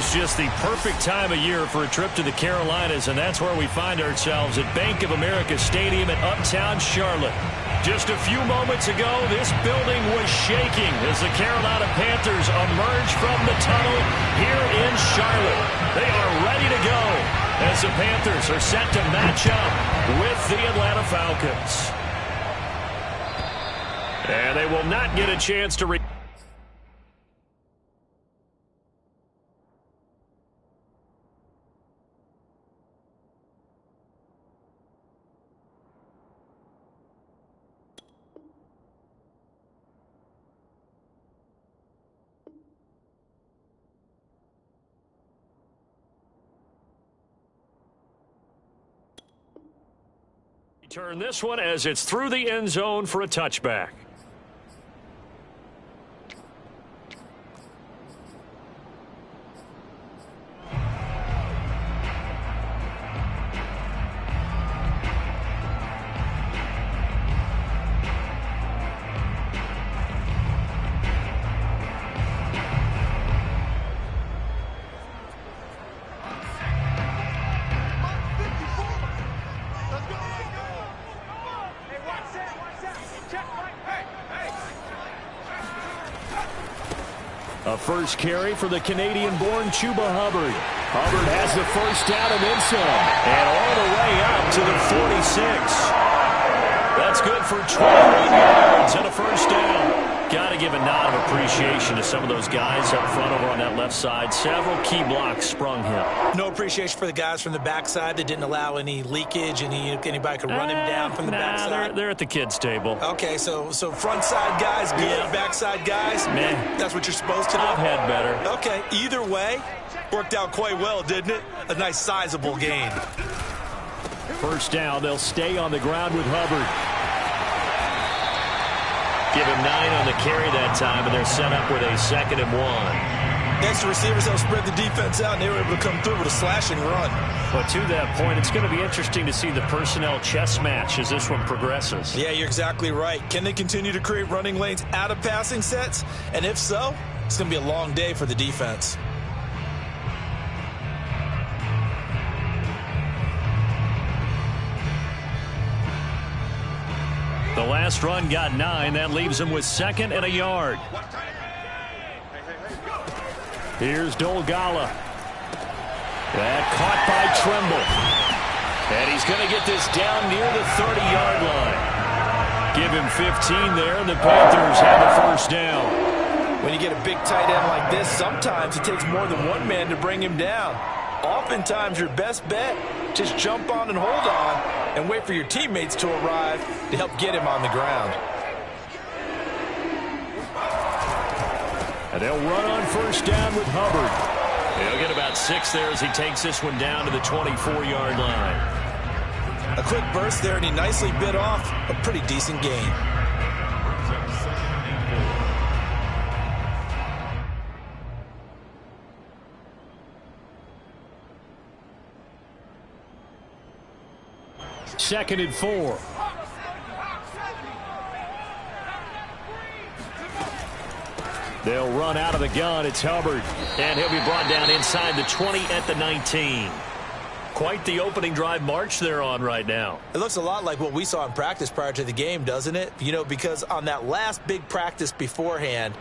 is just the perfect time of year for a trip to the Carolinas, and that's where we find ourselves at Bank of America Stadium in Uptown Charlotte. Just a few moments ago, this building was shaking as the Carolina Panthers emerged from the tunnel here in Charlotte. They are ready to go as the Panthers are set to match up with the Atlanta Falcons. And they will not get a chance to turn this one as it's through the end zone for a touchback. A first carry for the Canadian-born Chuba Hubbard. Hubbard has the first down and then some. And all the way out to the 46. That's good for 28 yards and a first down. Got to give a nod of appreciation to some of those guys up front over on that left side. Several key blocks sprung him. No appreciation for the guys from the backside that didn't allow any leakage, and anybody could run him down from the backside. They're at the kids' table. Okay, so front side guys good, yeah. Backside guys, man, that's what you're supposed to do. I've had better. Okay, either way, worked out quite well, didn't it? A nice sizable gain. First down, they'll stay on the ground with Hubbard. Give him 9 on the carry that time, and they're set up with a 2nd and 1. Next, the receivers help spread the defense out, and they were able to come through with a slashing run. But to that point, it's going to be interesting to see the personnel chess match as this one progresses. Yeah, you're exactly right. Can they continue to create running lanes out of passing sets? And if so, it's going to be a long day for the defense. The last run got 9. That leaves him with 2nd and a yard. Here's Dolgala. That caught by Tremble. And he's going to get this down near the 30-yard line. Give him 15 there, and the Panthers have a first down. When you get a big tight end like this, sometimes it takes more than one man to bring him down. Oftentimes, your best bet, just jump on and hold on and wait for your teammates to arrive to help get him on the ground. And they'll run on first down with Hubbard. He'll get about 6 there as he takes this one down to the 24-yard line. A quick burst there, and he nicely bit off a pretty decent gain. Second and 4. They'll run out of the gun. It's Hubbard. And he'll be brought down inside the 20 at the 19. Quite the opening drive march they're on right now. It looks a lot like what we saw in practice prior to the game, doesn't it? You know, because on that last big practice beforehand,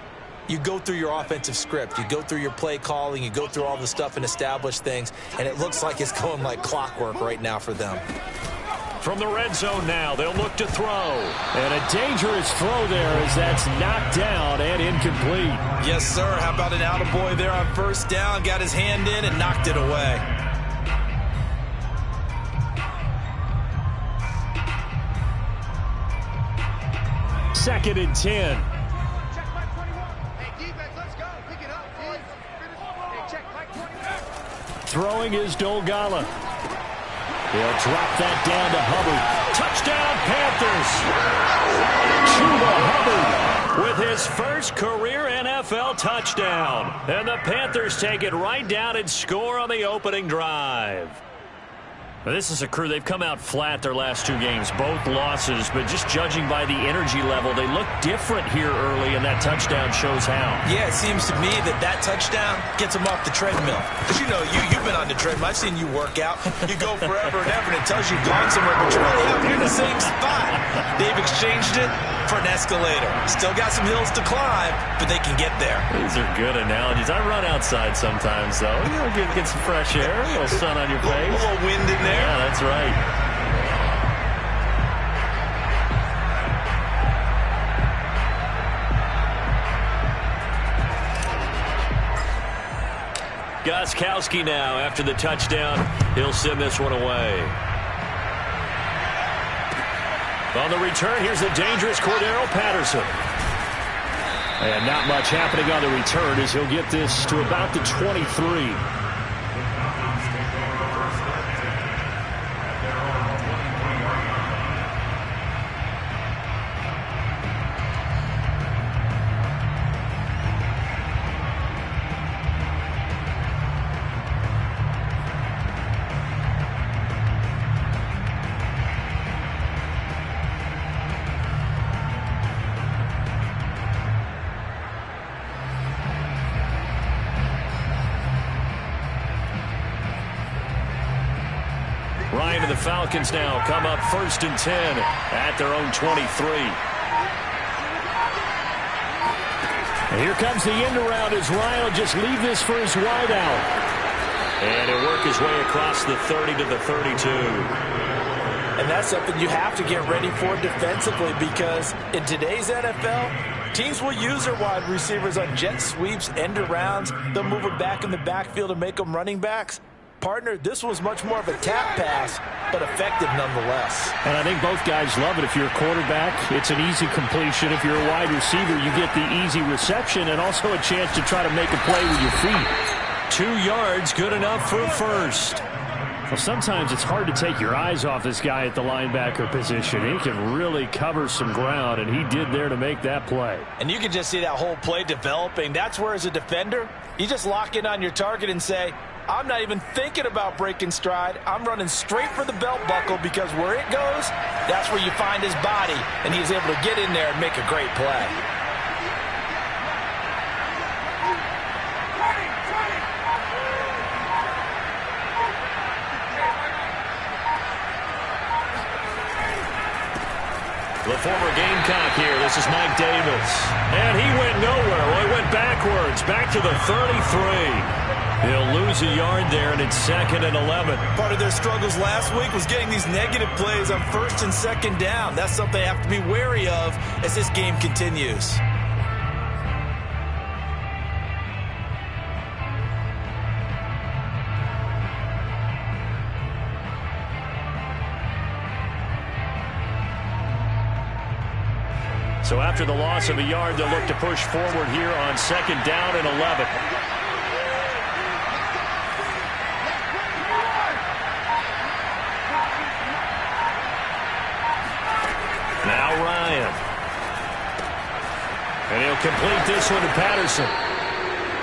you go through your offensive script. You go through your play calling. You go through all the stuff and establish things. And it looks like it's going like clockwork right now for them. From the red zone now, they'll look to throw. And a dangerous throw there as that's knocked down and incomplete. Yes, sir. How about an attaboy there on first down? Got his hand in and knocked it away. Second and 10. Throwing is Dolgala. He'll drop that down to Hubbard. Touchdown, Panthers! Chuba Hubbard with his first career NFL touchdown. And the Panthers take it right down and score on the opening drive. This is a crew, they've come out flat their last 2 games, both losses, but just judging by the energy level, they look different here early, and that touchdown shows how. Yeah, it seems to me that touchdown gets them off the treadmill. Because, you've been on the treadmill. I've seen you work out. You go forever and ever, and it tells you you've gone somewhere, but you're really out here in the same spot. They've exchanged it for an escalator. Still got some hills to climb, but they can get there. These are good analogies. I run outside sometimes, though. Get some fresh air, a little sun on your face. A little wind in there. Yeah, that's right. Gostkowski now after the touchdown. He'll send this one away. On the return, here's the dangerous Cordero Patterson. And not much happening on the return as he'll get this to about the 23. Ryan and the Falcons now come up 1st and 10 at their own 23. And here comes the end around as Ryan will just leave this for his wideout. And he'll work his way across the 30 to the 32. And that's something you have to get ready for defensively, because in today's NFL, teams will use their wide receivers on jet sweeps, end arounds. They'll move them back in the backfield and make them running backs. Partner, this was much more of a tap pass, but effective nonetheless. And I think both guys love it. If you're a quarterback, it's an easy completion. If you're a wide receiver, you get the easy reception and also a chance to try to make a play with your feet. 2 yards, good enough for a first. Well, sometimes it's hard to take your eyes off this guy at the linebacker position. He can really cover some ground, and he did there to make that play. And you can just see that whole play developing. That's where, as a defender, you just lock in on your target and say, I'm not even thinking about breaking stride. I'm running straight for the belt buckle, because where it goes, that's where you find his body, and he's able to get in there and make a great play. The former Gamecock here. This is Mike Davis. And he went nowhere. Well, he went backwards, back to the 33. He'll lose a yard there, and it's 2nd and 11. Part of their struggles last week was getting these negative plays on 1st and 2nd down. That's something they have to be wary of as this game continues. So after the loss of a yard, they'll look to push forward here on 2nd down and 11. Now Ryan. And he'll complete this one to Patterson.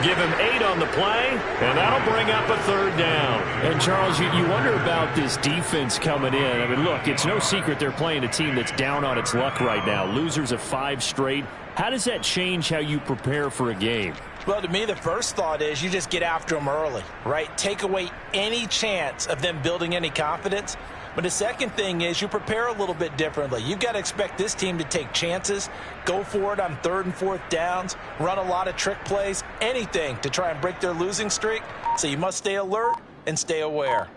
Give him 8 on the play, and that'll bring up a 3rd down. And, Charles, you wonder about this defense coming in. I mean, look, it's no secret they're playing a team that's down on its luck right now. Losers of 5 straight. How does that change how you prepare for a game? Well, to me, the first thought is you just get after them early, right? Take away any chance of them building any confidence. But the second thing is you prepare a little bit differently. You've got to expect this team to take chances, go for it on 3rd and 4th downs, run a lot of trick plays, anything to try and break their losing streak. So you must stay alert and stay aware.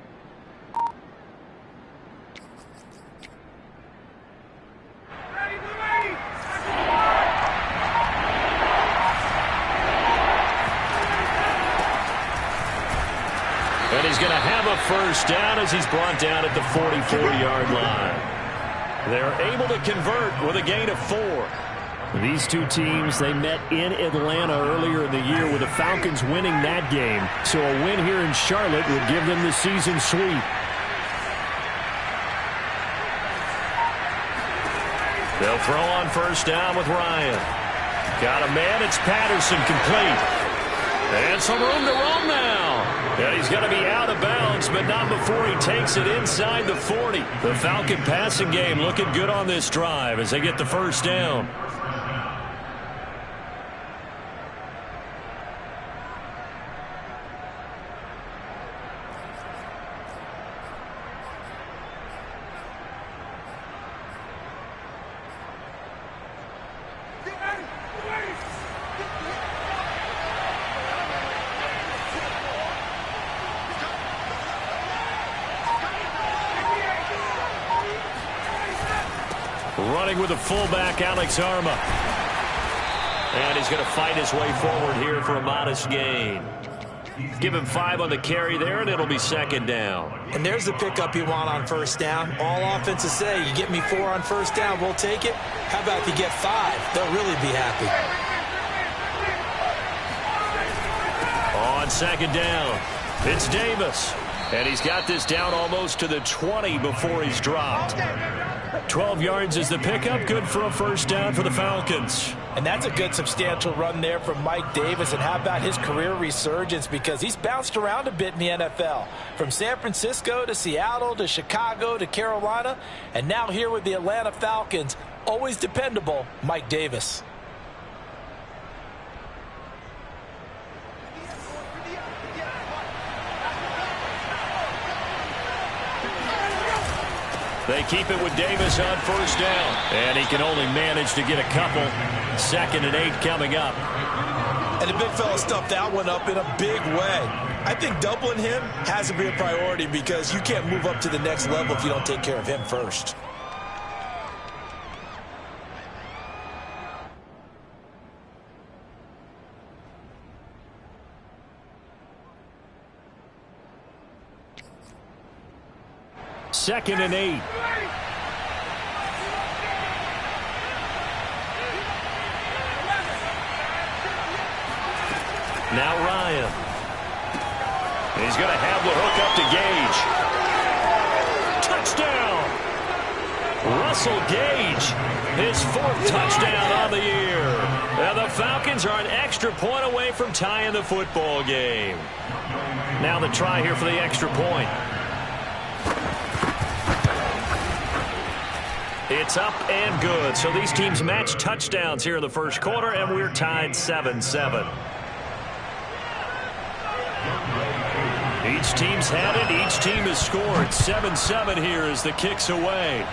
And he's going to have a 1st down as he's brought down at the 44-yard line. They're able to convert with a gain of 4. These two teams, they met in Atlanta earlier in the year with the Falcons winning that game. So a win here in Charlotte would give them the season sweep. They'll throw on 1st down with Ryan. Got a man, it's Patterson complete. And some room to run now. And he's going to be out of bounds, but not before he takes it inside the 40. The Falcon passing game looking good on this drive as they get the first down. Running with the fullback, Alex Arma. And he's going to fight his way forward here for a modest gain. Give him 5 on the carry there, and it'll be second down. And there's the pickup you want on first down. All offenses say, you get me 4 on first down, we'll take it. How about if you get 5? They'll really be happy. On second down, it's Davis. And he's got this down almost to the 20 before he's dropped. 12 yards is the pickup. Good for a first down for the Falcons. And that's a good substantial run there from Mike Davis. And how about his career resurgence? Because he's bounced around a bit in the NFL. From San Francisco to Seattle to Chicago to Carolina. And now here with the Atlanta Falcons. Always dependable, Mike Davis. They keep it with Davis on first down. And he can only manage to get a couple. 2nd and 8 coming up. And the big fella stuffed that one up in a big way. I think doubling him has to be a priority because you can't move up to the next level if you don't take care of him first. Second and 8. Now Ryan. He's going to have the hook up to Gage. Touchdown! Russell Gage, his 4th touchdown on the year. And the Falcons are an extra point away from tying the football game. Now the try here for the extra point. It's up and good. So these teams match touchdowns here in the first quarter, and we're tied 7-7. Each team's had it. Each team has scored. 7-7 here as the kick's away.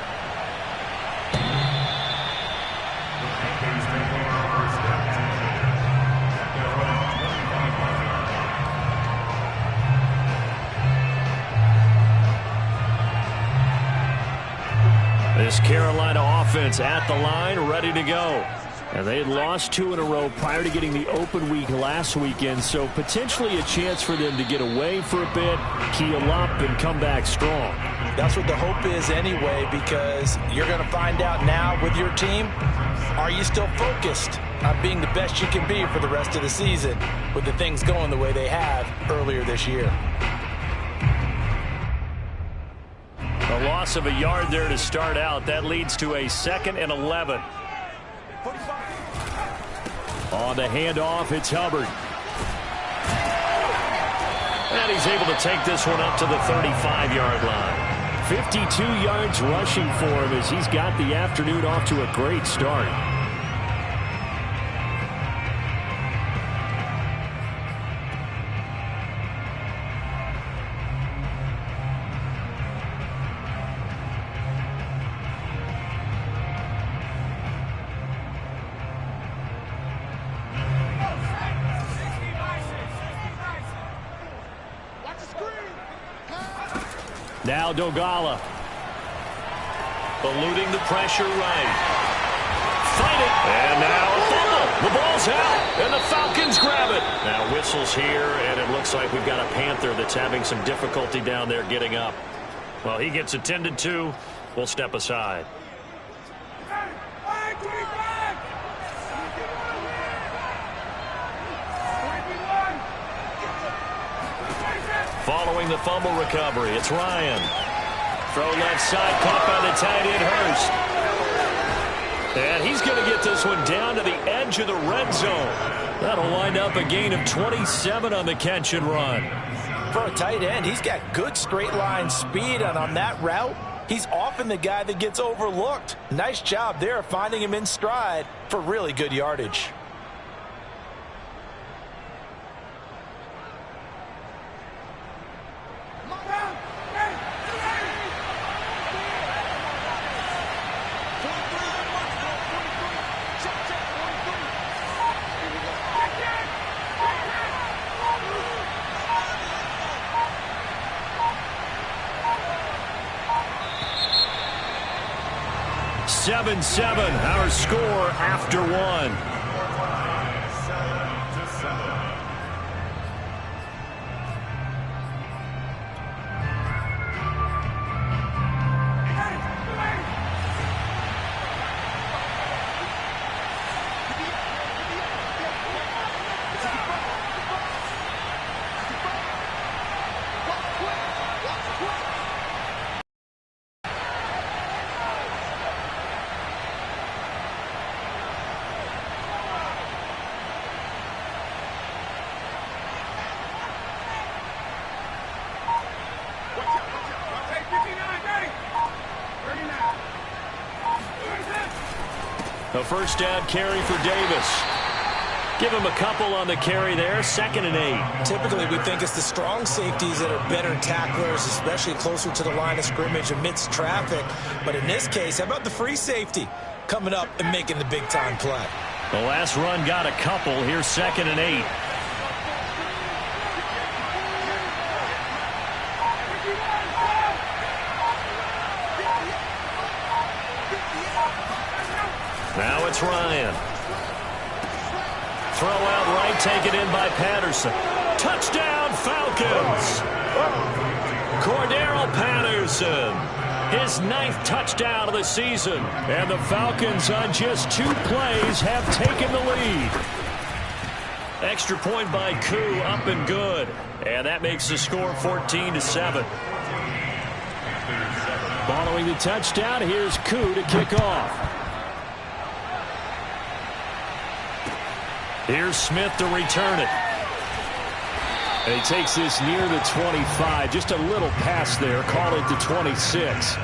This Carolina offense at the line, ready to go. And they had lost 2 in a row prior to getting the open week last weekend, so potentially a chance for them to get away for a bit, keel up, and come back strong. That's what the hope is anyway, because you're going to find out now with your team, are you still focused on being the best you can be for the rest of the season with the things going the way they have earlier this year? A loss of a yard there to start out. That leads to a 2nd and 11. On the handoff, it's Hubbard. And he's able to take this one up to the 35-yard line. 52 yards rushing for him as he's got the afternoon off to a great start. Now Dogala. Eluding the pressure right. Fight it. And now a fumble. The ball's out. And the Falcons grab it. Now whistles here, and it looks like we've got a Panther that's having some difficulty down there getting up. Well, he gets attended to. We'll step aside. Following the fumble recovery, it's Ryan. Throw left side, caught by the tight end, Hurst. And he's going to get this one down to the edge of the red zone. That'll wind up a gain of 27 on the catch and run. For a tight end, he's got good straight line speed, and on that route, he's often the guy that gets overlooked. Nice job there finding him in stride for really good yardage. Seven, our score after one. A first down carry for Davis. Give him a couple on the carry there. 2nd and 8. Typically, we think it's the strong safeties that are better tacklers, especially closer to the line of scrimmage amidst traffic. But in this case, how about the free safety coming up and making the big-time play? The last run got a couple. Here's 2nd and 8. Now it's Ryan. Throw out right, taken in by Patterson. Touchdown, Falcons! Cordero Patterson, his 9th touchdown of the season. And the Falcons, on just 2 plays, have taken the lead. Extra point by Koo, up and good. And that makes the score 14-7. Following the touchdown, here's Koo to kick off. Here's Smith to return it. And he takes this near the 25. Just a little pass there. Call it the 26.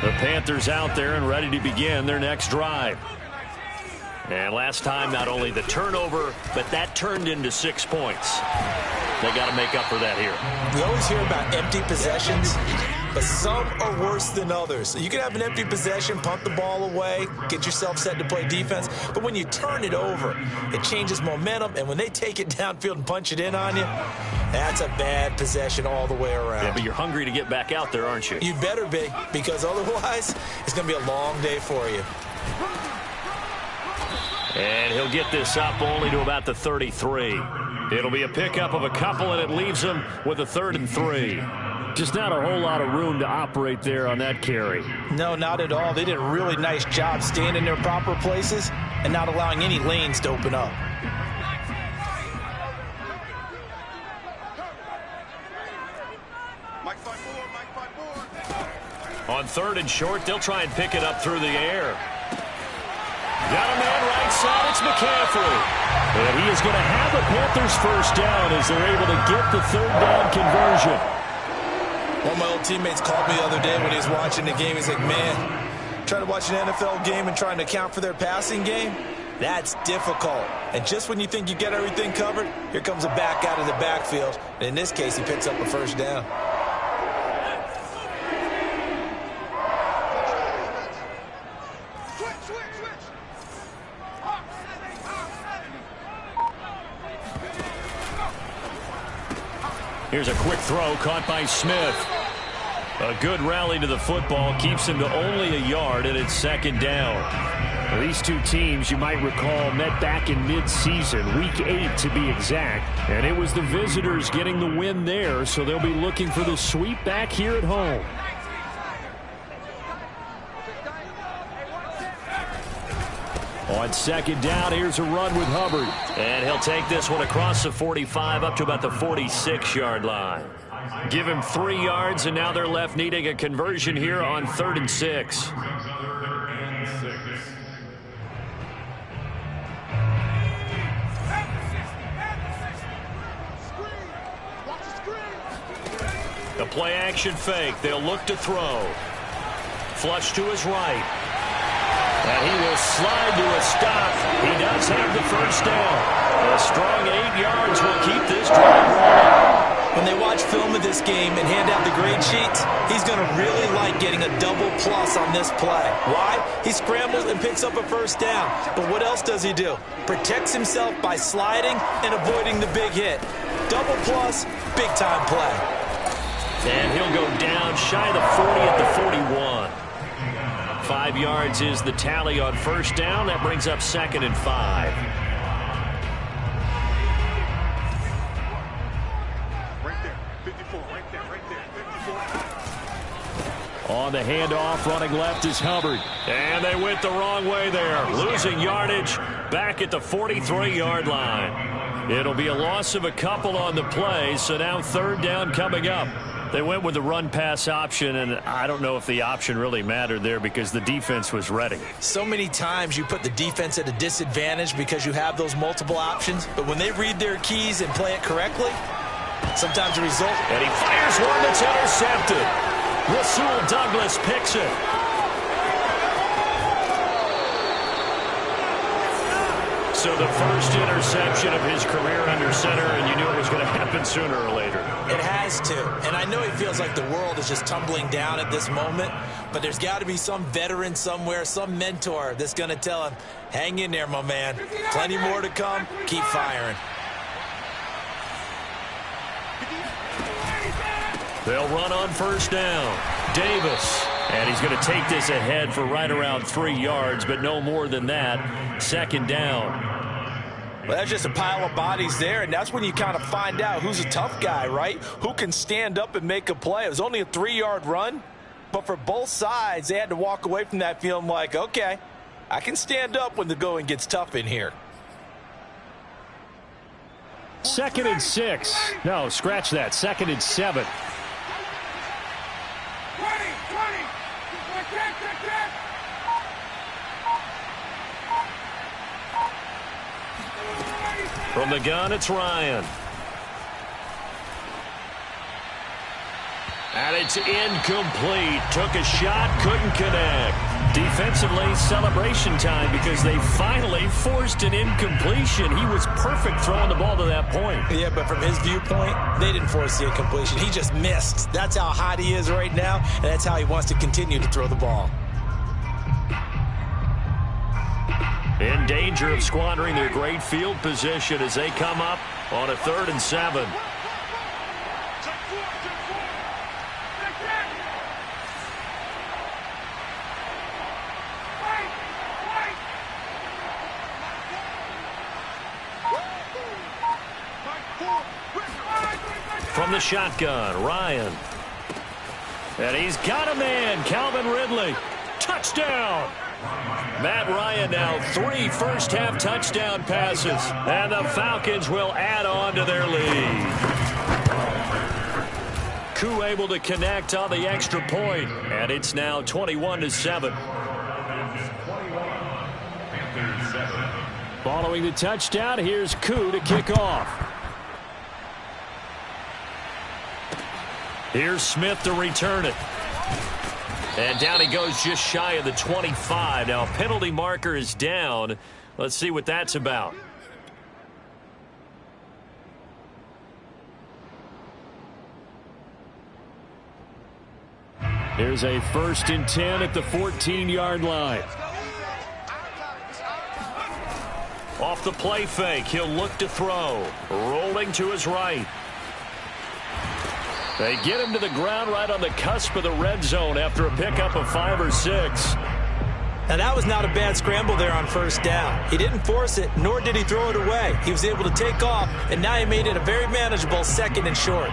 The Panthers out there and ready to begin their next drive. And last time, not only the turnover, but that turned into 6 points. They got to make up for that here. We always hear about empty possessions, but some are worse than others. You can have an empty possession, punt the ball away, get yourself set to play defense, but when you turn it over, it changes momentum, and when they take it downfield and punch it in on you, that's a bad possession all the way around. Yeah, but you're hungry to get back out there, aren't you? You better be, because otherwise, it's going to be a long day for you. And he'll get this up only to about the 33. It'll be a pickup of a couple, and it leaves him with a 3rd and 3. Just not a whole lot of room to operate there on that carry. No, not at all. They did a really nice job staying in their proper places and not allowing any lanes to open up. On 3rd and short, they'll try and pick it up through the air. Got a man right side, it's McCaffrey. And he is going to have the Panthers first down as they're able to get the 3rd down conversion. One of my old teammates called me the other day when he was watching the game. He's like, man, trying to watch an NFL game and trying to account for their passing game, that's difficult. And just when you think you get everything covered, here comes a back out of the backfield. And in this case, he picks up a first down. Here's a quick throw caught by Smith. A good rally to the football keeps him to only a yard, and it's 2nd down. Well, these two teams, you might recall, met back in mid-season, Week 8 to be exact, and it was the visitors getting the win there, so they'll be looking for the sweep back here at home. On 2nd down, here's a run with Hubbard. And he'll take this one across the 45 up to about the 46-yard line. Give him 3 yards, and now they're left needing a conversion here on 3rd and 6. The play-action fake. They'll look to throw. Flush to his right. And he will slide to a stop. He does have the first down. A strong 8 yards will keep this drive rolling. When they watch film of this game and hand out the grade sheets, he's going to really like getting a double plus on this play. Why? He scrambles and picks up a first down. But what else does he do? Protects himself by sliding and avoiding the big hit. Double plus, big-time play. And he'll go down shy of the 40 at the 41. 5 yards is the tally on first down. That brings up 2nd and 5. On the handoff, running left is Hubbard. And they went the wrong way there. Losing yardage back at the 43-yard line. It'll be a loss of a couple on the play, so now 3rd down coming up. They went with the run-pass option, and I don't know if the option really mattered there because the defense was ready. So many times you put the defense at a disadvantage because you have those multiple options, but when they read their keys and play it correctly, sometimes the result... And he fires one that's intercepted. Rasul Douglas picks it. So the first interception of his career under center, and you knew it was going to happen sooner or later. It has to. And I know he feels like the world is just tumbling down at this moment, but there's got to be some veteran somewhere, some mentor that's going to tell him, hang in there, my man. Plenty more to come. Keep firing. They'll run on first down. Davis. And he's going to take this ahead for right around 3 yards, but no more than that. 2nd down. Well, that's just a pile of bodies there, and that's when you kind of find out who's a tough guy, right? Who can stand up and make a play. It was only a 3-yard run, but for both sides, they had to walk away from that feeling like, okay, I can stand up when the going gets tough in here. 2nd and 6. No, scratch that. 2nd and 7. From the gun, it's Ryan. And it's incomplete. Took a shot, couldn't connect. Defensively, celebration time because they finally forced an incompletion. He was perfect throwing the ball to that point. Yeah, but from his viewpoint, they didn't force the incompletion. He just missed. That's how hot he is right now, and that's how he wants to continue to throw the ball. In danger of squandering their great field position as they come up on a 3rd and 7. From the shotgun, Ryan. And he's got a man, Calvin Ridley. Touchdown! Matt Ryan now 3 first-half touchdown passes, and the Falcons will add on to their lead. Koo able to connect on the extra point, and it's now 21-7. Following the touchdown, here's Koo to kick off. Here's Smith to return it. And down he goes just shy of the 25. Now, penalty marker is down. Let's see what that's about. Here's a 1st and 10 at the 14-yard line. Off the play fake, he'll look to throw. Rolling to his right. They get him to the ground right on the cusp of the red zone after a pickup of 5 or 6. Now, that was not a bad scramble there on first down. He didn't force it, nor did he throw it away. He was able to take off, and now he made it a very manageable 2nd and short.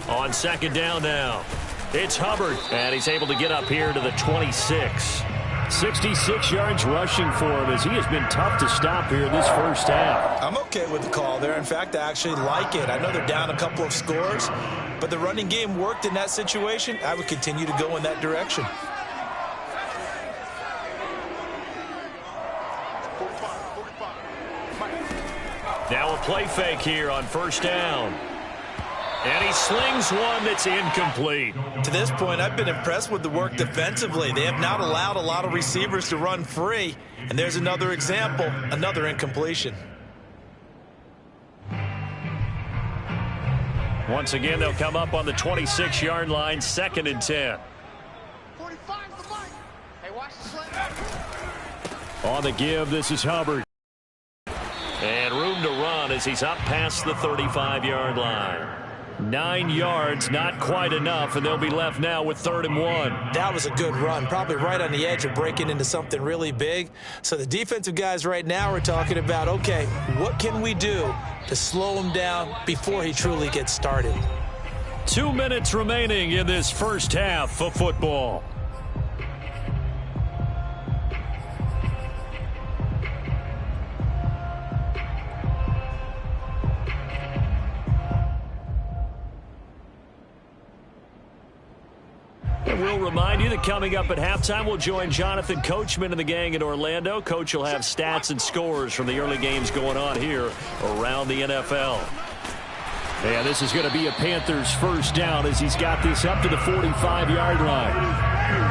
On 2nd down now, it's Hubbard, and he's able to get up here to the 26. 66 yards rushing for him as he has been tough to stop here this first half. I'm okay with the call there. In fact, I actually like it. I know they're down a couple of scores, but the running game worked in that situation. I would continue to go in that direction. Now a play fake here on first down. And he slings one that's incomplete. To this point, I've been impressed with the work defensively. They have not allowed a lot of receivers to run free. And there's another example, another incompletion. Once again, they'll come up on the 26-yard line, 2nd and 10. 45's the mark. Hey, watch the slip. On the give, this is Hubbard. And room to run as he's up past the 35-yard line. 9 yards, not quite enough, and they'll be left now with 3rd and 1. That was a good run, probably right on the edge of breaking into something really big. So the defensive guys right now are talking about, okay, what can we do to slow him down before he truly gets started? 2 minutes remaining in this first half of football. And we'll remind you that coming up at halftime, we'll join Jonathan Coachman and the gang in Orlando. Coach will have stats and scores from the early games going on here around the NFL. And this is going to be a Panthers first down as he's got this up to the 45-yard line.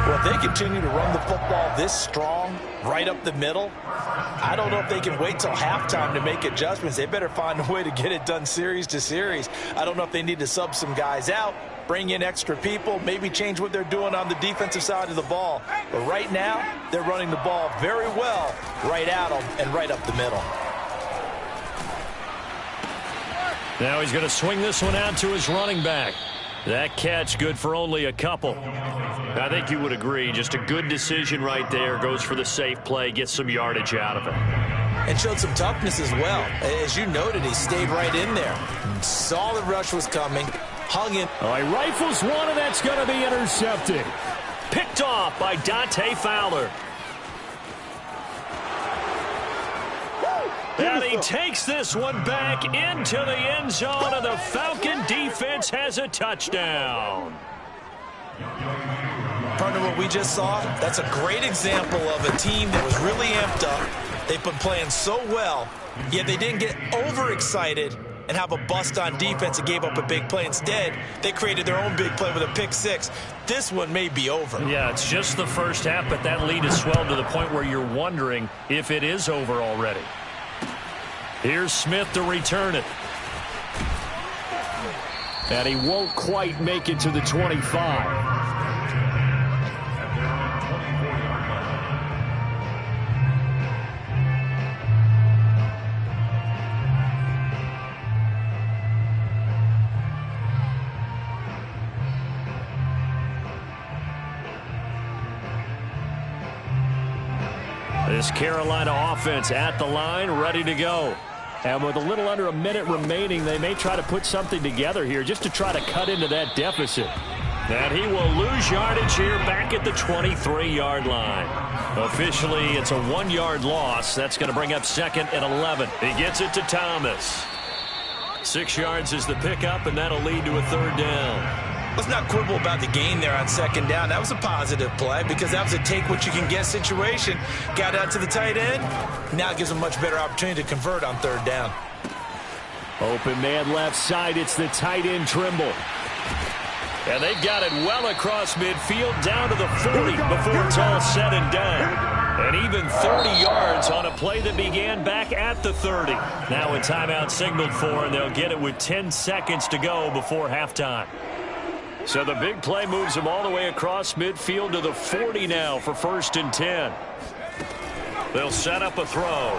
Well, if they continue to run the football this strong, right up the middle, I don't know if they can wait till halftime to make adjustments. They better find a way to get it done series to series. I don't know if they need to sub some guys out, bring in extra people, maybe change what they're doing on the defensive side of the ball. But right now, they're running the ball very well right at them and right up the middle. Now he's going to swing this one out to his running back. That catch good for only a couple. I think you would agree. Just a good decision right there. Goes for the safe play, gets some yardage out of it. And showed some toughness as well. As you noted, he stayed right in there. Saw the rush was coming, hung in. All right, rifles one, and that's going to be intercepted. Picked off by Dante Fowler. And he takes this one back into the end zone, and the Falcon defense has a touchdown. Partner, what we just saw, that's a great example of a team that was really amped up. They've been playing so well, yet they didn't get overexcited and have a bust on defense and gave up a big play. Instead, they created their own big play with a pick six. This one may be over. Yeah, it's just the first half, but that lead has swelled to the point where you're wondering if it is over already. Here's Smith to return it. And he won't quite make it to the 25. This Carolina offense at the line, ready to go. And with a little under a minute remaining, they may try to put something together here just to try to cut into that deficit. And he will lose yardage here back at the 23-yard line. Officially, it's a 1-yard loss. That's going to bring up 2nd and 11. He gets it to Thomas. 6 yards is the pickup, and that'll lead to a 3rd down. Let's not quibble about the gain there on 2nd down. That was a positive play because that was a take-what-you-can-get situation. Got out to the tight end. Now it gives them a much better opportunity to convert on 3rd down. Open man left side. It's the tight end Trimble. And they've got it well across midfield down to the 40 before it's all said and done. And even 30 yards on a play that began back at the 30. Now a timeout signaled for, and they'll get it with 10 seconds to go before halftime. So the big play moves them all the way across midfield to the 40 now for 1st and 10. They'll set up a throw.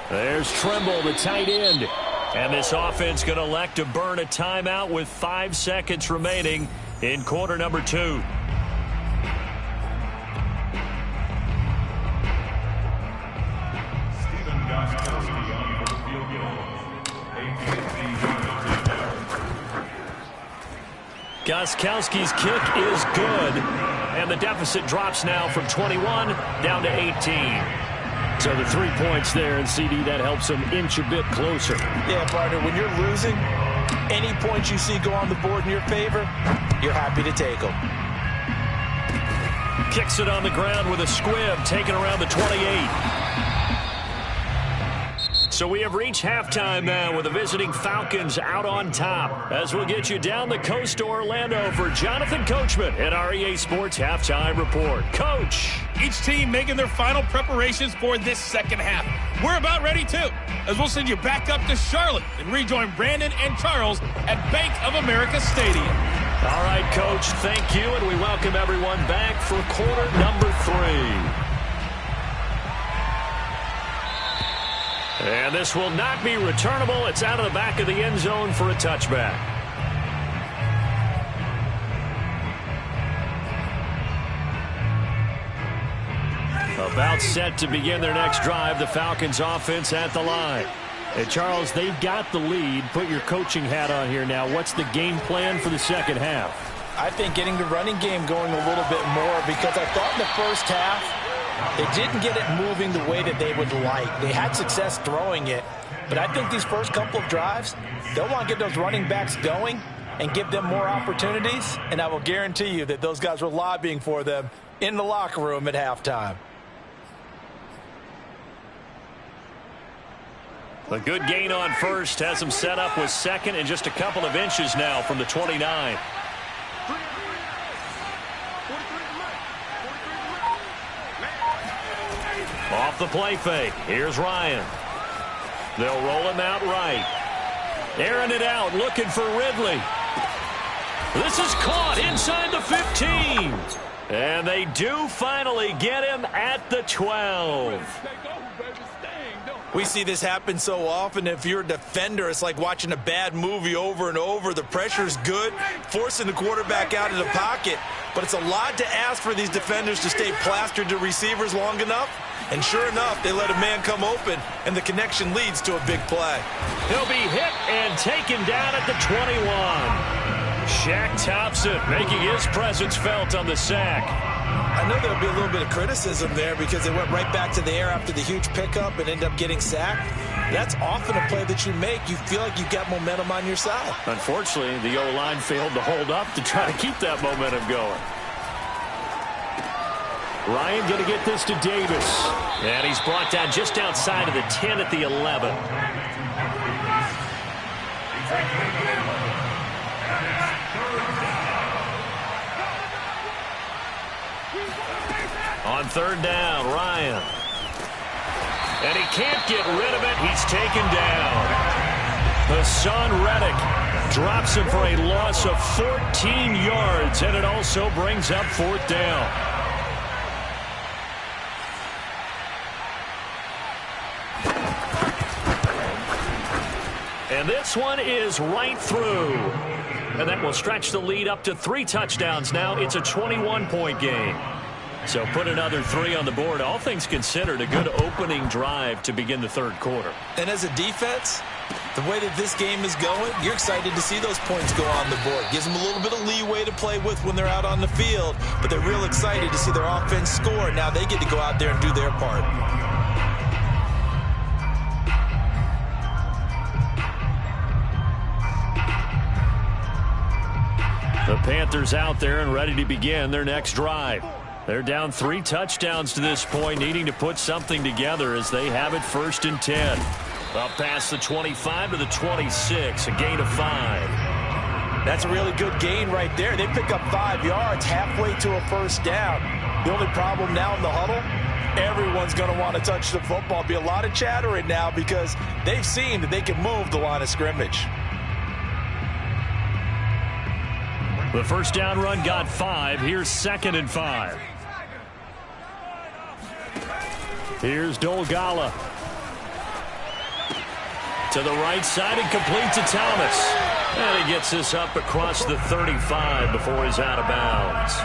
There's Trimble, the tight end. And this offense going to elect to burn a timeout with 5 seconds remaining in quarter number 2. Gostkowski's kick is good. And the deficit drops now from 21 down to 18. So the 3 points there, and CD, that helps them inch a bit closer. Yeah, partner, when you're losing, any points you see go on the board in your favor, you're happy to take them. Kicks it on the ground with a squib, taken around the 28. So we have reached halftime now with the visiting Falcons out on top. As we'll get you down the coast to Orlando for Jonathan Coachman at our EA Sports Halftime Report. Coach. Each team making their final preparations for this second half. We're about ready too, as we'll send you back up to Charlotte and rejoin Brandon and Charles at Bank of America Stadium. All right, Coach, thank you, and we welcome everyone back for quarter number 3. And this will not be returnable. It's out of the back of the end zone for a touchback. About set to begin their next drive, the Falcons offense at the line. Hey, Charles, they've got the lead. Put your coaching hat on here now. What's the game plan for the second half? I think getting the running game going a little bit more, because I thought in the first half, they didn't get it moving the way that they would like. They had success throwing it, but I think these first couple of drives, they'll want to get those running backs going and give them more opportunities, and I will guarantee you that those guys were lobbying for them in the locker room at halftime. A good gain on first has him set up with second and just a couple of inches now from the 29. Off the play fake. Here's Ryan. They'll roll him out right. Airing it out, looking for Ridley. This is caught inside the 15. And they do finally get him at the 12. We see this happen so often. If you're a defender, it's like watching a bad movie over and over. The pressure's good, forcing the quarterback out of the pocket. But it's a lot to ask for these defenders to stay plastered to receivers long enough. And sure enough, they let a man come open, and the connection leads to a big play. He'll be hit and taken down at the 21. Shaq Thompson making his presence felt on the sack. I know there'll be a little bit of criticism there because they went right back to the air after the huge pickup and ended up getting sacked. That's often a play that you make. You feel like you've got momentum on your side. Unfortunately, the O-line failed to hold up to try to keep that momentum going. Ryan going to get this to Davis. And he's brought down just outside of the 10 at the 11. On third down, Ryan. And he can't get rid of it. He's taken down. Hassan Reddick drops him for a loss of 14 yards, and it also brings up fourth down. And this one is right through. And that will stretch the lead up to 3 touchdowns now. It's a 21-point game. So put another 3 on the board. All things considered, a good opening drive to begin the third quarter. And as a defense, the way that this game is going, you're excited to see those points go on the board. Gives them a little bit of leeway to play with when they're out on the field, but they're real excited to see their offense score. Now they get to go out there and do their part. The Panthers out there and ready to begin their next drive. They're down 3 touchdowns to this point, needing to put something together as they have it 1st and 10. Up past the 25 to the 26, a gain of 5. That's a really good gain right there. They pick up 5 yards halfway to a first down. The only problem now in the huddle, everyone's going to want to touch the football. Be a lot of chattering now because they've seen that they can move the line of scrimmage. The first down run got 5. Here's 2nd and 5. Here's Dolgala. To the right side and complete to Thomas. And he gets this up across the 35 before he's out of bounds.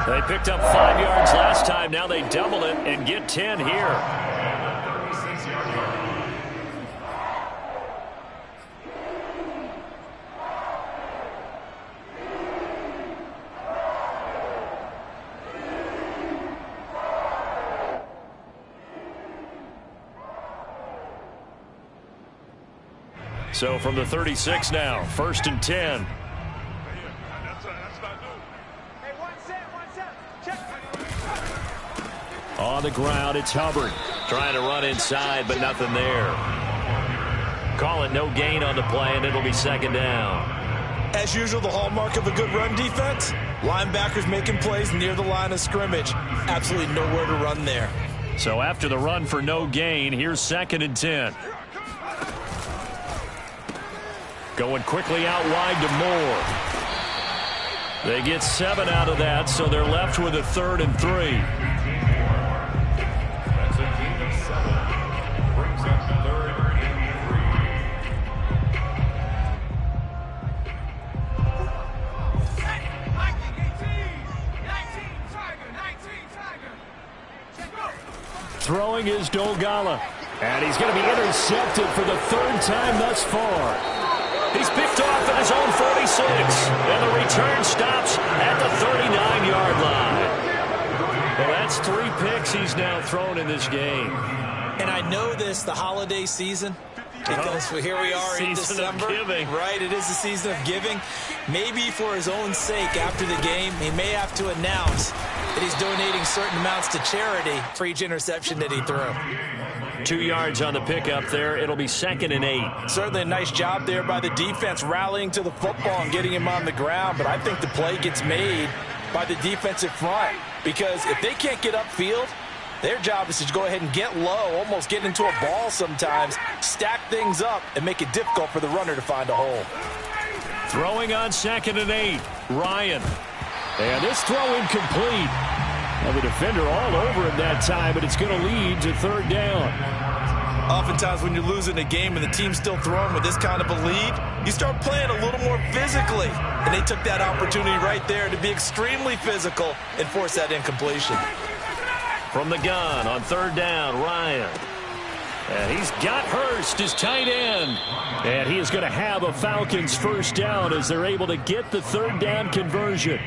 They picked up 5 yards last time. Now they double it and get 10 here. So from the 36 now, 1st and 10. On the ground, it's Hubbard. Trying to run inside, but nothing there. Call it no gain on the play, and it'll be 2nd down. As usual, the hallmark of a good run defense, linebackers making plays near the line of scrimmage. Absolutely nowhere to run there. So after the run for no gain, here's 2nd and 10. Going quickly out wide to Moore. They get 7 out of that, so they're left with a 3rd and 3. That's a gain of 7. Brings up 3rd and 3. Throwing is Dogala. And he's going to be intercepted for the 3rd time thus far. He's picked off at his own 46. And the return stops at the 39-yard line. Well, that's 3 picks he's now thrown in this game. And I know this, the holiday season, because here we are in December. Right, it is the season of giving. Maybe for his own sake after the game, he may have to announce that he's donating certain amounts to charity for each interception that he threw. 2 yards on the pickup there. It'll be 2nd and 8. Certainly a nice job there by the defense rallying to the football and getting him on the ground. But I think the play gets made by the defensive front, because if they can't get upfield, their job is to go ahead and get low, almost get into a ball sometimes, stack things up, and make it difficult for the runner to find a hole. Throwing on 2nd and 8. Ryan. And this throw incomplete. Well, the defender all over him that time, but it's going to lead to 3rd down. Oftentimes when you're losing a game and the team's still throwing with this kind of a lead, you start playing a little more physically. And they took that opportunity right there to be extremely physical and force that incompletion. From the gun on 3rd down, Ryan. And he's got Hurst, his tight end. And he is going to have a Falcons 1st down as they're able to get the 3rd down conversion.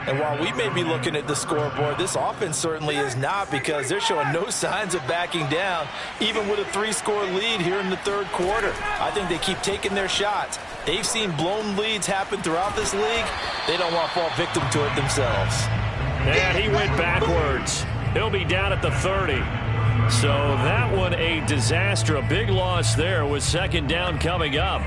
And while we may be looking at the scoreboard, this offense certainly is not, because they're showing no signs of backing down, even with a 3-score lead here in the 3rd quarter. I think they keep taking their shots. They've seen blown leads happen throughout this league. They don't want to fall victim to it themselves. And he went backwards. He'll be down at the 30. So that one a disaster. A big loss there with 2nd down coming up.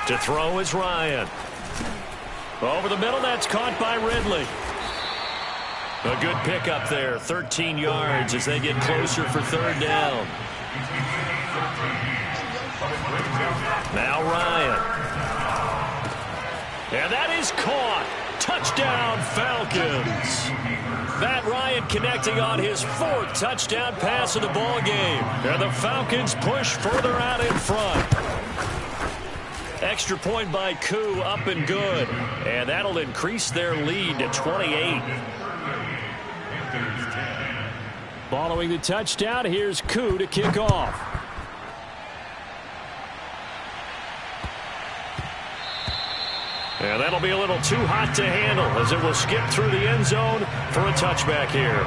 To throw is Ryan. Over the middle, that's caught by Ridley. A good pickup there, 13 yards as they get closer for 3rd down. Now Ryan. And that is caught. Touchdown, Falcons. Matt Ryan connecting on his 4th touchdown pass of the ball game. And the Falcons push further out in front. Extra point by Koo, up and good. And that'll increase their lead to 28. Following the touchdown, here's Koo to kick off. And that'll be a little too hot to handle as it will skip through the end zone for a touchback here.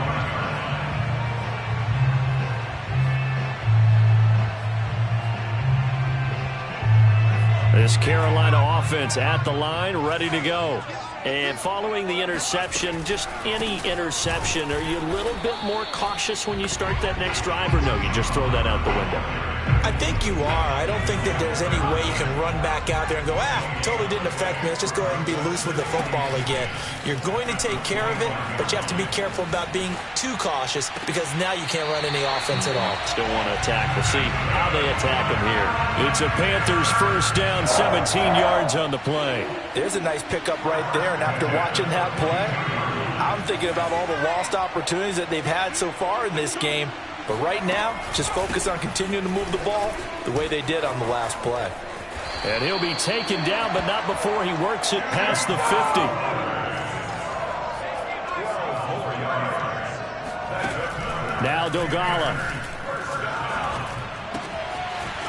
This Carolina offense at the line, ready to go. And following the interception, just any interception, are you a little bit more cautious when you start that next drive, or no, you just throw that out the window? I think you are. I don't think that there's any way you can run back out there and go, totally didn't affect me. Let's just go ahead and be loose with the football again. You're going to take care of it, but you have to be careful about being too cautious, because now you can't run any offense at all. Still want to attack. We'll see how they attack him here. It's a Panthers 1st down, 17 yards on the play. There's a nice pickup right there, and after watching that play, I'm thinking about all the lost opportunities that they've had so far in this game. But right now, just focus on continuing to move the ball the way they did on the last play. And he'll be taken down, but not before he works it past the 50. Now Dogala.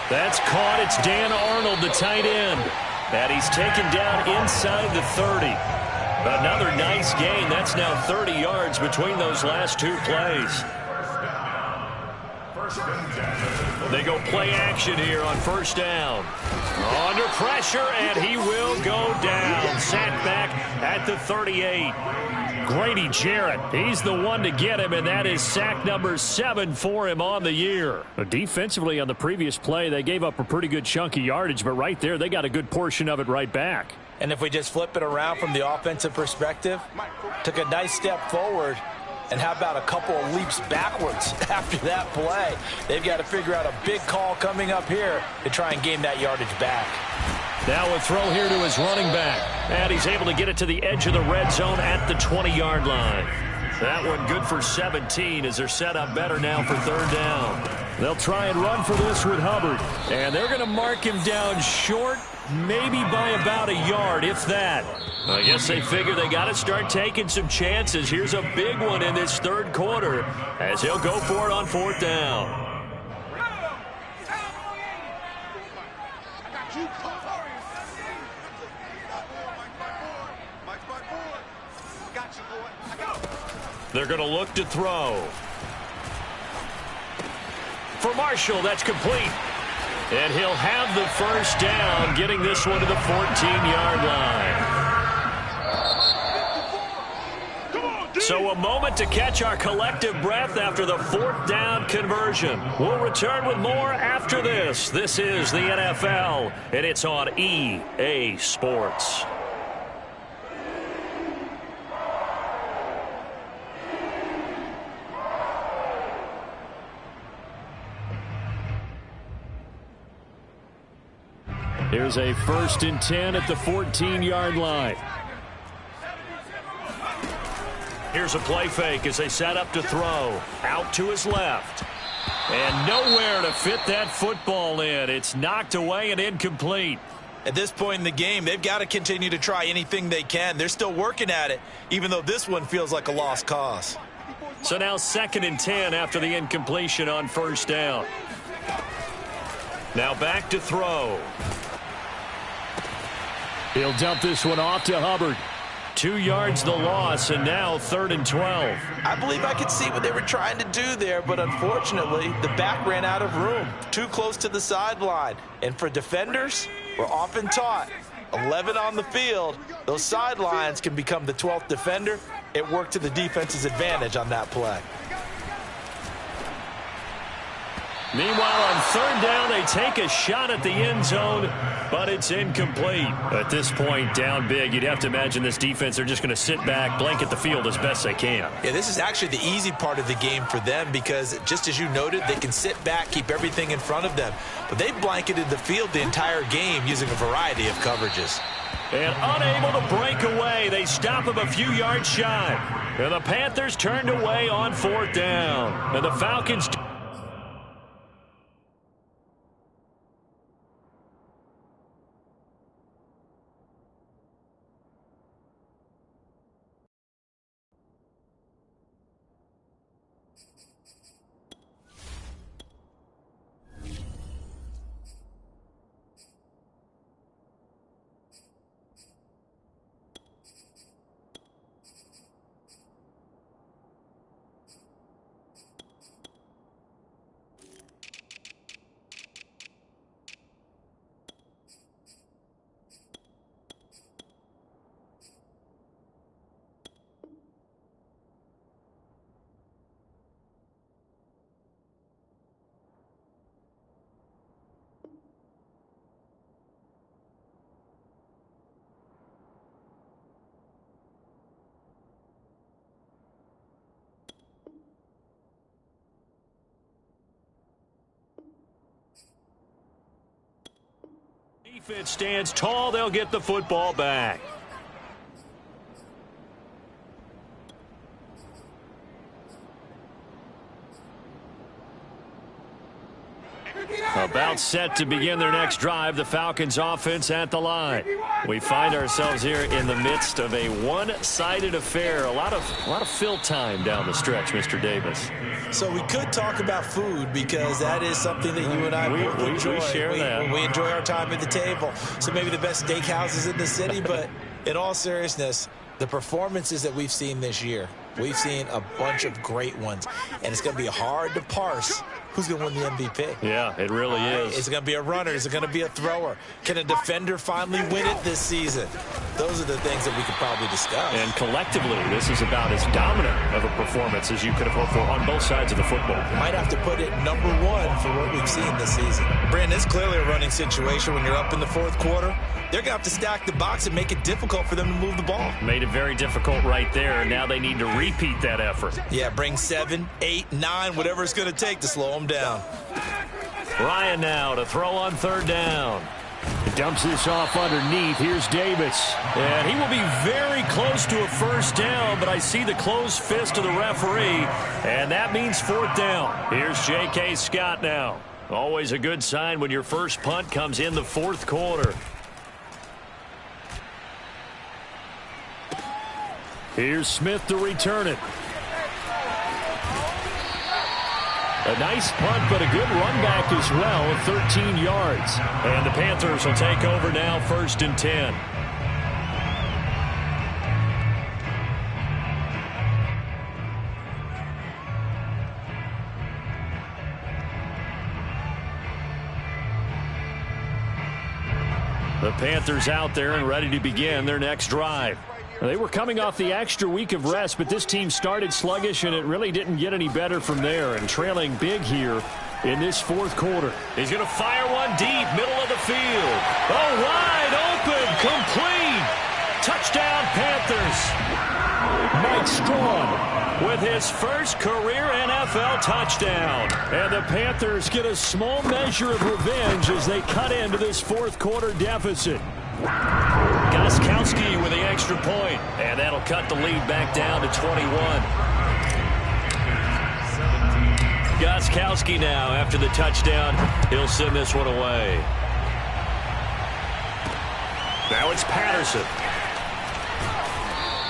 That's caught. It's Dan Arnold, the tight end. And he's taken down inside the 30. Another nice gain. That's now 30 yards between those last two plays. They go play action here on first down. Under pressure, and he will go down. Sacked back at the 38. Grady Jarrett, he's the one to get him, and that is sack number 7 for him on the year. Defensively on the previous play, they gave up a pretty good chunk of yardage, but right there, they got a good portion of it right back. And if we just flip it around from the offensive perspective, took a nice step forward, and how about a couple of leaps backwards after that play? They've got to figure out a big call coming up here to try and gain that yardage back. Now a throw here to his running back. And he's able to get it to the edge of the red zone at the 20-yard line. That one good for 17 as they're set up better now for third down. They'll try and run for this with Hubbard. And they're going to mark him down short, maybe by about a yard, if that. I guess they figure they got to start taking some chances. Here's a big one in this third quarter as he'll go for it on fourth down. They're going to look to throw. For Marshall, that's complete. And he'll have the first down, getting this one to the 14-yard line. So a moment to catch our collective breath after the fourth down conversion. We'll return with more after this. This is the NFL, and it's on EA Sports. Here's a 1st and 10 at the 14-yard line. Here's a play fake as they set up to throw. Out to his left. And nowhere to fit that football in. It's knocked away and incomplete. At this point in the game, they've got to continue to try anything they can. They're still working at it, even though this one feels like a lost cause. So now 2nd and 10 after the incompletion on first down. Now back to throw. He'll dump this one off to Hubbard. 2 yards the loss, and now 3rd and 12. I believe I could see what they were trying to do there, but unfortunately, the back ran out of room. Too close to the sideline. And for defenders, we're often taught, 11 on the field, those sidelines can become the 12th defender. It worked to the defense's advantage on that play. Meanwhile, on third down, they take a shot at the end zone, but it's incomplete. At this point, down big, you'd have to imagine this defense, they're just going to sit back, blanket the field as best they can. Yeah, this is actually the easy part of the game for them because, just as you noted, they can sit back, keep everything in front of them. But they blanketed the field the entire game using a variety of coverages. And unable to break away, they stop him a few yards shy. And the Panthers turned away on fourth down. And the Falcons... Defense stands tall. They'll get the football back. About set to begin their next drive, the Falcons offense at the line. We find ourselves here in the midst of a one-sided affair. A lot of fill time down the stretch, Mr. Davis. So we could talk about food because that is something that you and I enjoy. We share that. We enjoy our time at the table. So maybe the best steakhouses in the city, but in all seriousness, the performances that we've seen this year, we've seen a bunch of great ones, and it's going to be hard to parse who's going to win the MVP. Yeah, it really is. Is it going to be a runner? Is it going to be a thrower? Can a defender finally win it this season? Those are the things that we could probably discuss. And collectively, this is about as dominant of a performance as you could have hoped for on both sides of the football. Might have to put it #1 for what we've seen this season. Brandon, it's clearly a running situation when you're up in the fourth quarter. They're going to have to stack the box and make it difficult for them to move the ball. Made it very difficult right there. Now they need to repeat that effort. Yeah, bring 7, 8, 9, whatever it's going to take to slow them down. Ryan now to throw on third down. He dumps this off underneath. Here's Davis. And he will be very close to a first down, but I see the closed fist of the referee, and that means fourth down. Here's J.K. Scott now. Always a good sign when your first punt comes in the fourth quarter. Here's Smith to return it. A nice punt, but a good run back as well of 13 yards. And the Panthers will take over now, 1st and 10. The Panthers out there and ready to begin their next drive. They were coming off the extra week of rest, but this team started sluggish, and it really didn't get any better from there. And trailing big here in this fourth quarter. He's going to fire one deep, middle of the field. Oh, wide open, complete. Touchdown, Panthers. Mike Strong with his first career NFL touchdown. And the Panthers get a small measure of revenge as they cut into this fourth quarter deficit. Gostkowski with the extra point, and that'll cut the lead back down to 21. Gostkowski now, after the touchdown, he'll send this one away. Now it's Patterson.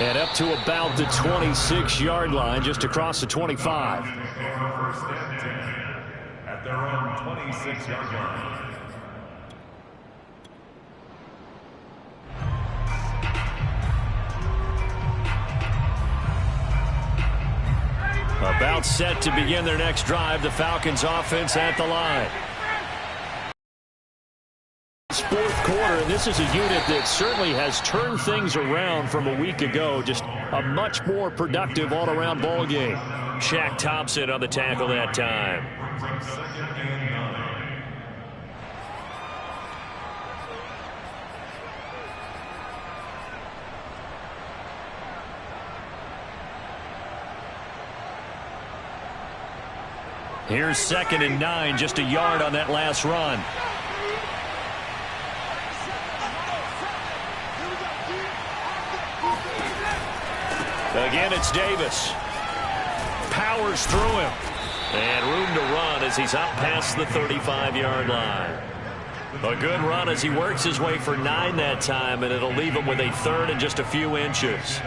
And up to about the 26-yard line, just across the 25. First and 10 at their own 26-yard line. About set to begin their next drive, the Falcons offense at the line. Fourth quarter, and this is a unit that certainly has turned things around from a week ago. Just a much more productive all-around ball game. Shaq Thompson on the tackle that time. Here's 2nd and 9, just a yard on that last run. Again, it's Davis. Powers through him. And room to run as he's up past the 35-yard line. A good run as he works his way for 9 that time, and it'll leave him with a 3rd and just a few inches.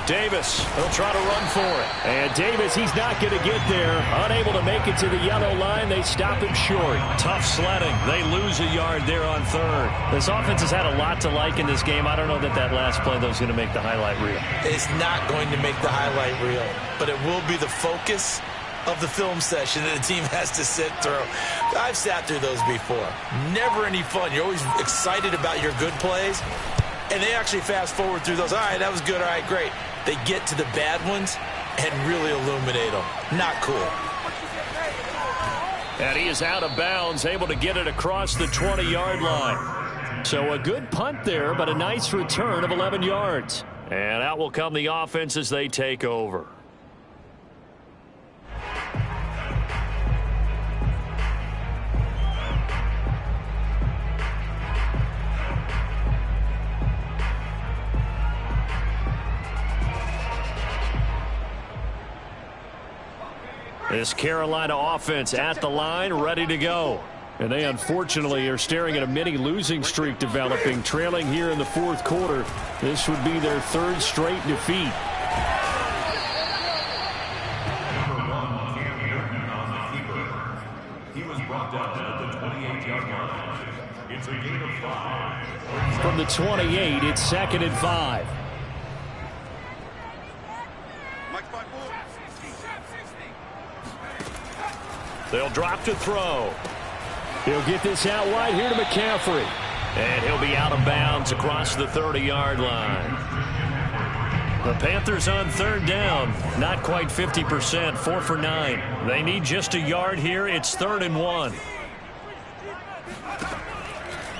Davis, he'll try to run for it. And Davis, he's not going to get there. Unable to make it to the yellow line. They stop him short. Tough sledding. They lose a yard there on 3rd. This offense has had a lot to like in this game. I don't know that last play, though, is going to make the highlight reel. It's not going to make the highlight reel, but it will be the focus of the film session that the team has to sit through. I've sat through those before. Never any fun. You're always excited about your good plays, and they actually fast forward through those. All right, that was good. All right, great. They get to the bad ones and really illuminate them. Not cool. And he is out of bounds, able to get it across the 20-yard line. So a good punt there, but a nice return of 11 yards. And out will come the offense as they take over. This Carolina offense at the line, ready to go. And they unfortunately are staring at a mini losing streak developing, trailing here in the fourth quarter. This would be their third straight defeat. He was brought down at the 28-yard line. It's a gain of 5. From the 28, it's 2nd and 5. They'll drop to throw. He'll get this out wide here to McCaffrey. And he'll be out of bounds across the 30-yard line. The Panthers on 3rd down. Not quite 50%, 4 for 9. They need just a yard here. It's 3rd and 1.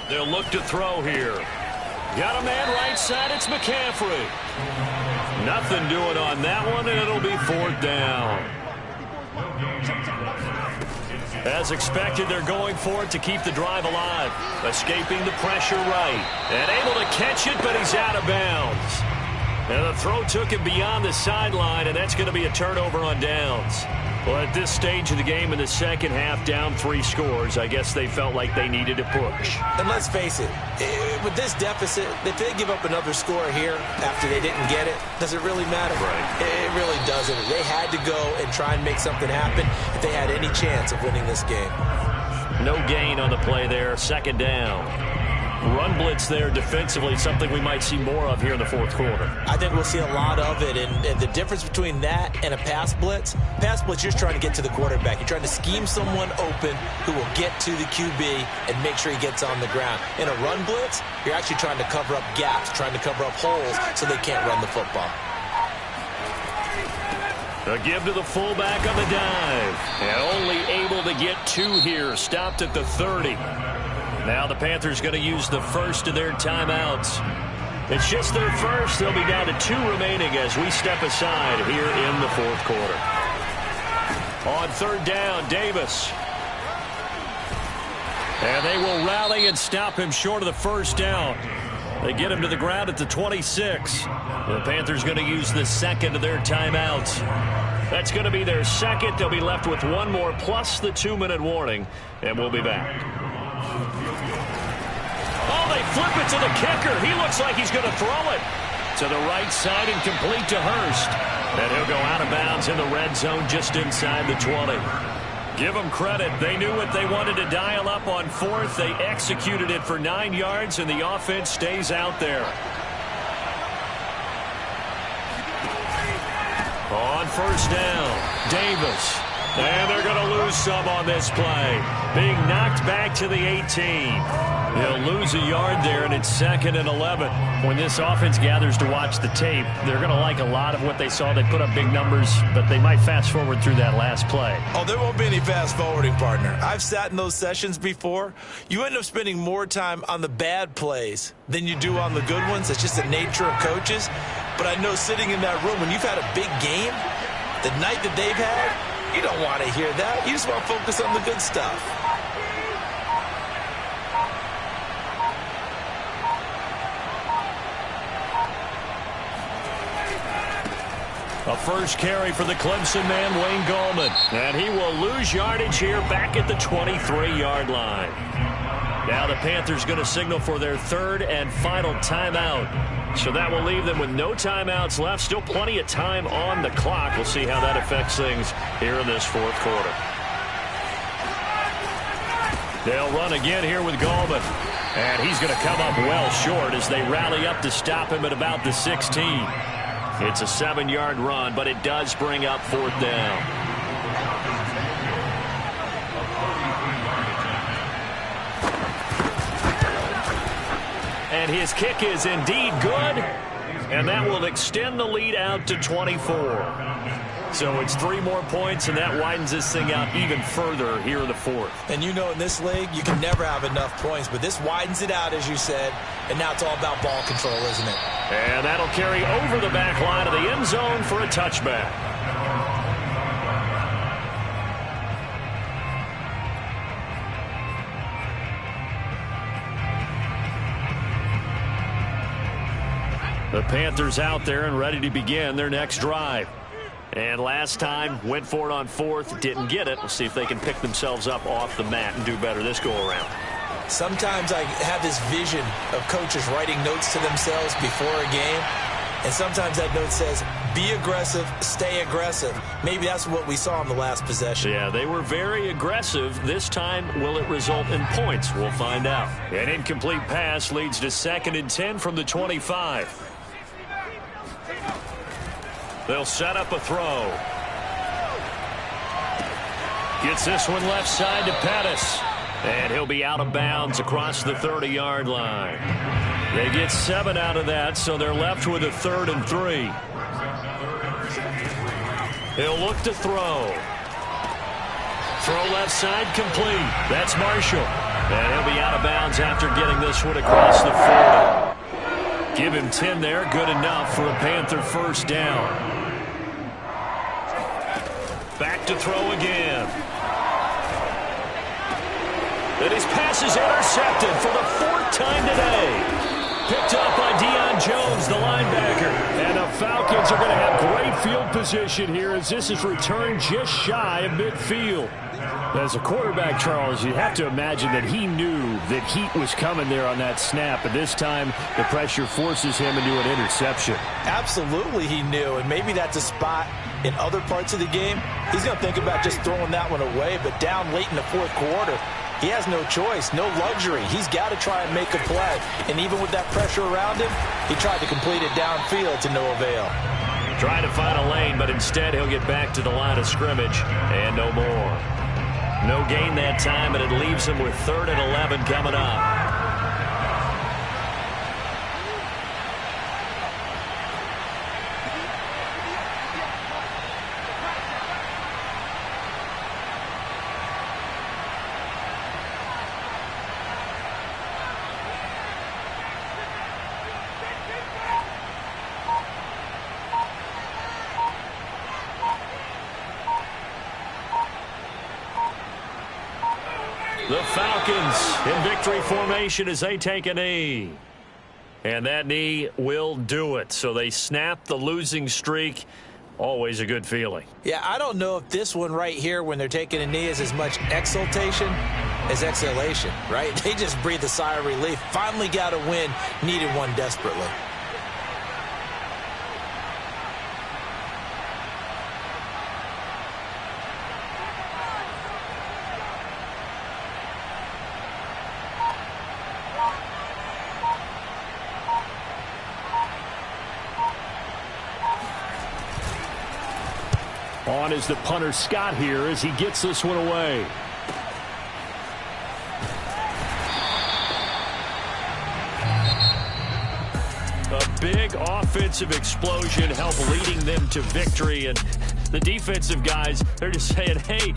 They'll look to throw here. Got a man right side. It's McCaffrey. Nothing doing on that one, and it'll be 4th down. As expected, they're going for it to keep the drive alive. Escaping the pressure right. And able to catch it, but he's out of bounds. And the throw took him beyond the sideline, and that's going to be a turnover on downs. Well, at this stage of the game in the second half, down 3 scores, I guess they felt like they needed to push. And let's face it, with this deficit, if they give up another score here after they didn't get it, does it really matter? Right. It really doesn't. They had to go and try and make something happen if they had any chance of winning this game. No gain on the play there, 2nd down. Run blitz there defensively, something we might see more of here in the fourth quarter. I think we'll see a lot of it, and the difference between that and a pass blitz, you're just trying to get to the quarterback. You're trying to scheme someone open who will get to the QB and make sure he gets on the ground. In a run blitz, you're actually trying to cover up gaps, trying to cover up holes so they can't run the football. A give to the fullback on the dive. And only able to get 2 here, stopped at the 30. Now the Panthers going to use the first of their timeouts. It's just their first. They'll be down to 2 remaining as we step aside here in the fourth quarter. On 3rd down, Davis. And they will rally and stop him short of the first down. They get him to the ground at the 26. The Panthers going to use the second of their timeouts. That's going to be their second. They'll be left with 1 more plus the 2-minute warning. And we'll be back. Oh, they flip it to the kicker. He looks like he's going to throw it to the right side and complete to Hurst. And he'll go out of bounds in the red zone just inside the 20. Give them credit. They knew what they wanted to dial up on 4th. They executed it for 9 yards, and the offense stays out there. On 1st down, Davis. And they're going to lose some on this play. Being knocked back to the 18. They'll lose a yard there, and it's 2nd and 11. When this offense gathers to watch the tape, they're going to like a lot of what they saw. They put up big numbers, but they might fast forward through that last play. Oh, there won't be any fast forwarding, partner. I've sat in those sessions before. You end up spending more time on the bad plays than you do on the good ones. It's just the nature of coaches. But I know sitting in that room, when you've had a big game, the night that they've had, you don't want to hear that. You just want to focus on the good stuff. A first carry for the Clemson man, Wayne Gallman. And he will lose yardage here back at the 23-yard line. Now the Panthers going to signal for their 3rd and final timeout. So that will leave them with no timeouts left. Still plenty of time on the clock. We'll see how that affects things here in this fourth quarter. They'll run again here with Gallman. And he's going to come up well short as they rally up to stop him at about the 16. It's a 7-yard run, but it does bring up 4th down. And his kick is indeed good, and that will extend the lead out to 24. So it's 3 more points, and that widens this thing out even further here in the fourth. And you know in this league, you can never have enough points, but this widens it out, as you said, and now it's all about ball control, isn't it? And that'll carry over the back line of the end zone for a touchback. The Panthers out there and ready to begin their next drive. And last time, went for it on fourth, didn't get it. We'll see if they can pick themselves up off the mat and do better this go-around. Sometimes I have this vision of coaches writing notes to themselves before a game, and sometimes that note says, be aggressive, stay aggressive. Maybe that's what we saw in the last possession. Yeah, they were very aggressive. This time, will it result in points? We'll find out. An incomplete pass leads to 2nd and 10 from the 25. They'll set up a throw. Gets this one left side to Pettis. And he'll be out of bounds across the 30-yard line. They get 7 out of that, so they're left with a 3rd and 3. He'll look to throw. Throw left side complete. That's Marshall. And he'll be out of bounds after getting this one across the 40. Give him 10 there. Good enough for a Panther first down. Back to throw again. And his pass is intercepted for the 4th time today. Picked up by Deion Jones, the linebacker. And the Falcons are going to have great field position here as this is returned just shy of midfield. As a quarterback, Charles, you have to imagine that he knew that heat was coming there on that snap. But this time, the pressure forces him into an interception. Absolutely he knew, and maybe that's a spot in other parts of the game. He's going to think about just throwing that one away, but down late in the 4th quarter, he has no choice, no luxury. He's got to try and make a play. And even with that pressure around him, he tried to complete it downfield to no avail. Trying to find a lane, but instead he'll get back to the line of scrimmage and no more. No gain that time, and it leaves him with 3rd and 11 coming up. The Falcons in victory formation as they take a knee. And that knee will do it. So they snap the losing streak. Always a good feeling. Yeah, I don't know if this one right here when they're taking a knee is as much exultation as exhalation, right? They just breathe a sigh of relief. Finally got a win, needed one desperately. On is the punter Scott here as he gets this one away. A big offensive explosion helped leading them to victory, and the defensive guys, they're just saying, hey,